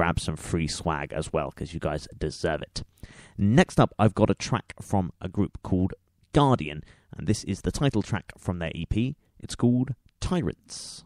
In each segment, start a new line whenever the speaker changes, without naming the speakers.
grab some free swag as well, because you guys deserve it. Next up, I've got a track from a group called Guardian, and this is the title track from their EP. It's called Tyrants.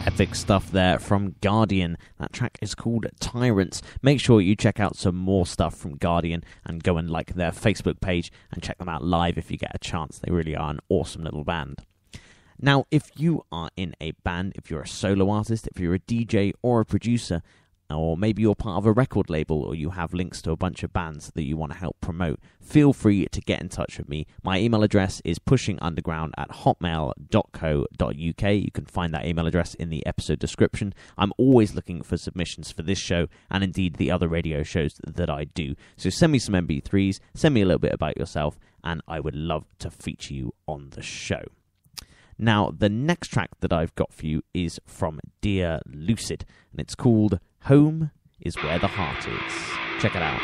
Epic stuff there from Guardian. That track is called Tyrants. Make sure you check out some more stuff from Guardian and go and like their Facebook page and check them out live if you get a chance. They really are an awesome little band. Now, if you are in a band, if you're a solo artist, if you're a DJ or a producer, or maybe you're part of a record label or you have links to a bunch of bands that you want to help promote, feel free to get in touch with me. My email address is pushingunderground@hotmail.co.uk. You can find that email address in the episode description. I'm always looking for submissions for this show and indeed the other radio shows that I do. So send me some MP3s, send me a little bit about yourself, and I would love to feature you on the show. Now, the next track that I've got for you is from Dear Lucid, and it's called Home is Where the Heart Is. Check it out.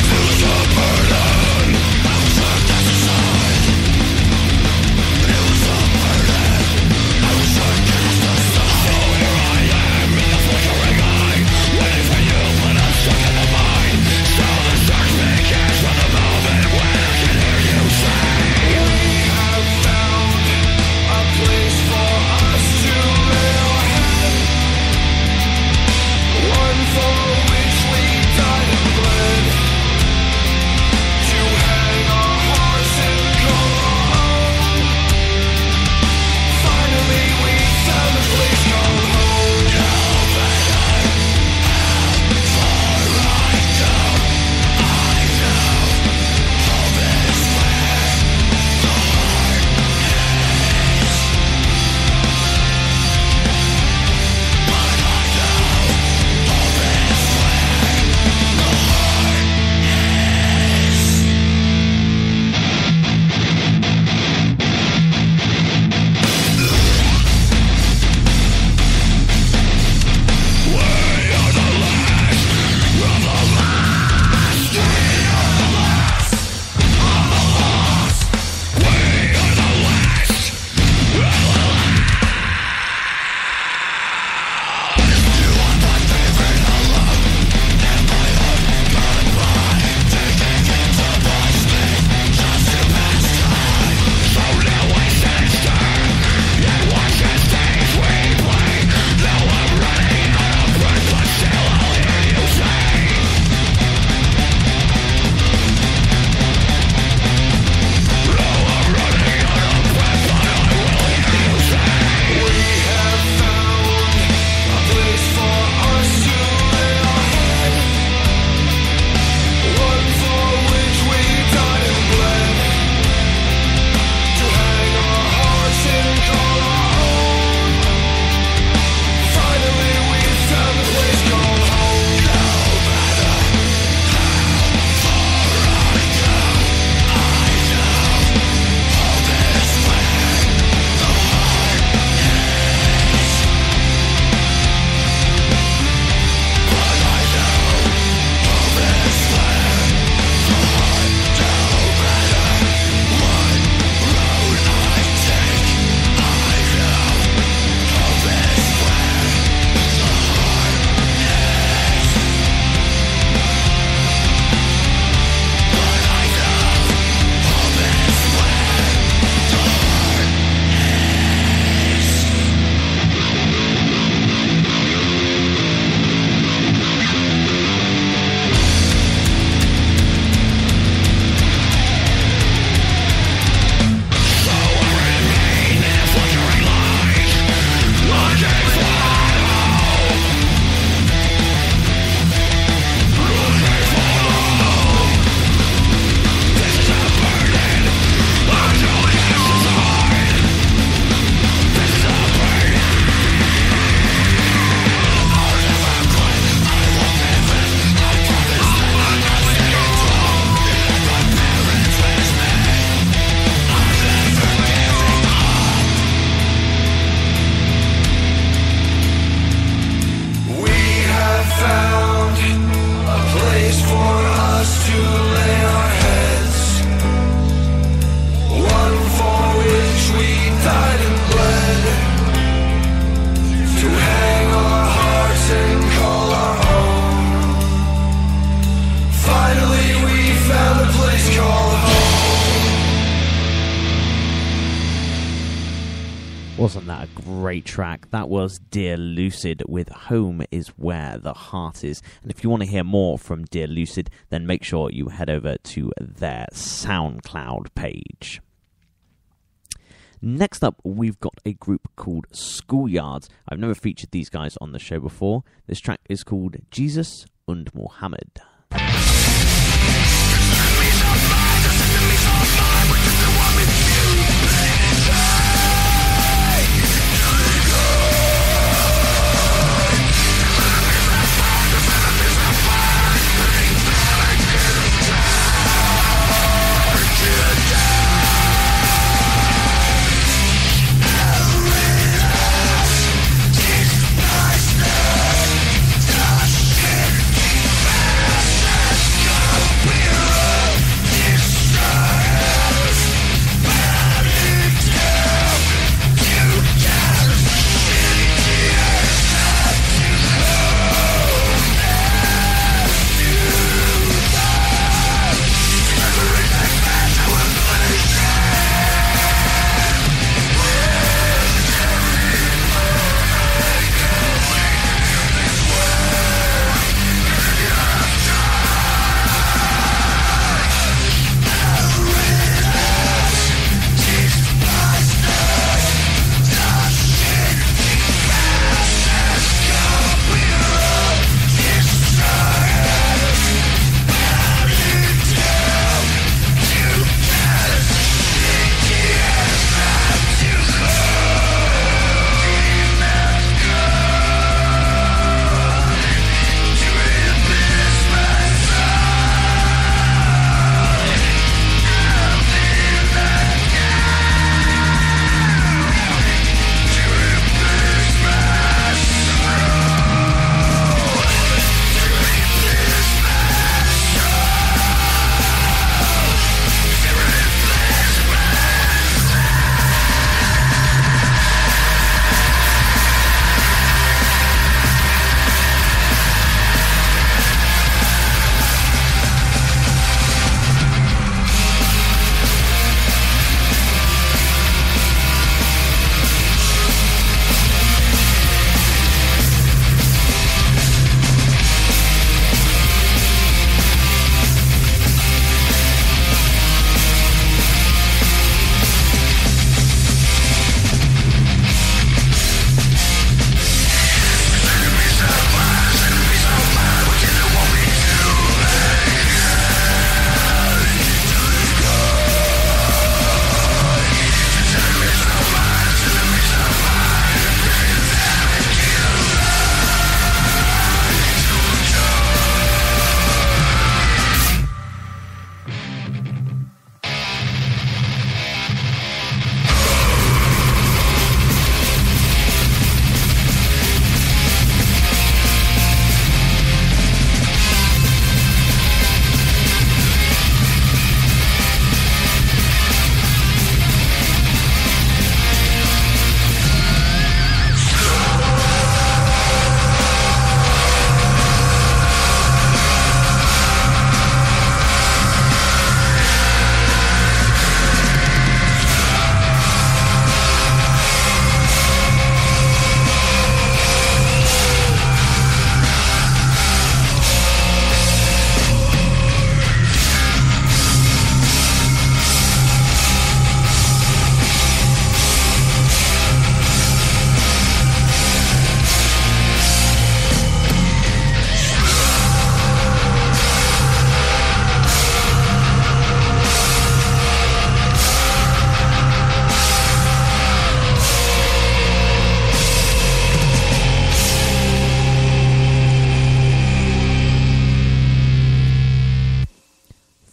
It was a burden. I was
Wasn't that a great track? That was Dear Lucid with Home is Where the Heart Is. And if you want to hear more from Dear Lucid, then make sure you head over to their SoundCloud page. Next up, we've got a group called Schoolyards. I've never featured these guys on the show before. This track is called Jesus und Mohammed.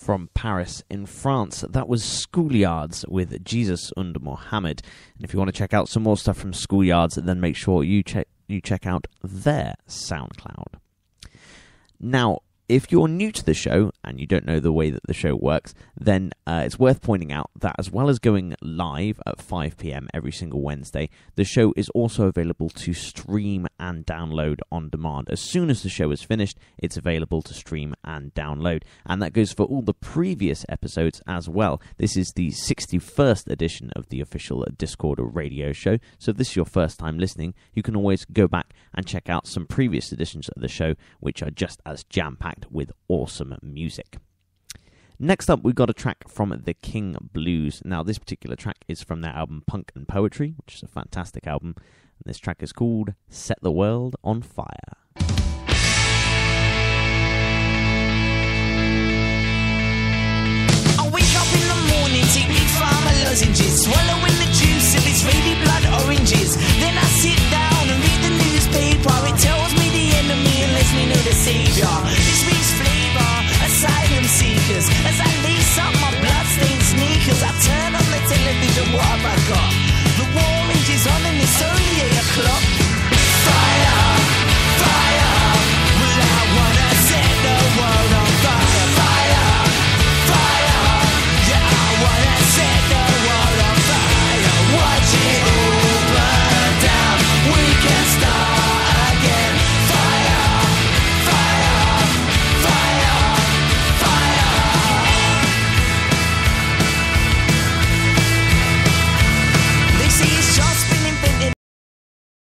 from Paris in France. That was Schoolyards with Jesus und Mohammed. And if you want to check out some more stuff from Schoolyards, then make sure you check out their SoundCloud. Now, If you're new to the show and you don't know the way that the show works, then it's worth pointing out that as well as going live at 5 p.m. every single Wednesday, the show is also available to stream and download on demand. As soon as the show is finished, it's available to stream and download. And that goes for all the previous episodes as well. This is the 61st edition of the official Discord radio show. So if this is your first time listening, you can always go back and check out some previous editions of the show, which are just as jam-packed with awesome music. Next up, we've got a track from The King Blues. Now, this particular track is from their album Punk and Poetry, which is a fantastic album. And this track is called Set the World on Fire.
I wake up in the morning, take me 5 lozenges, swallow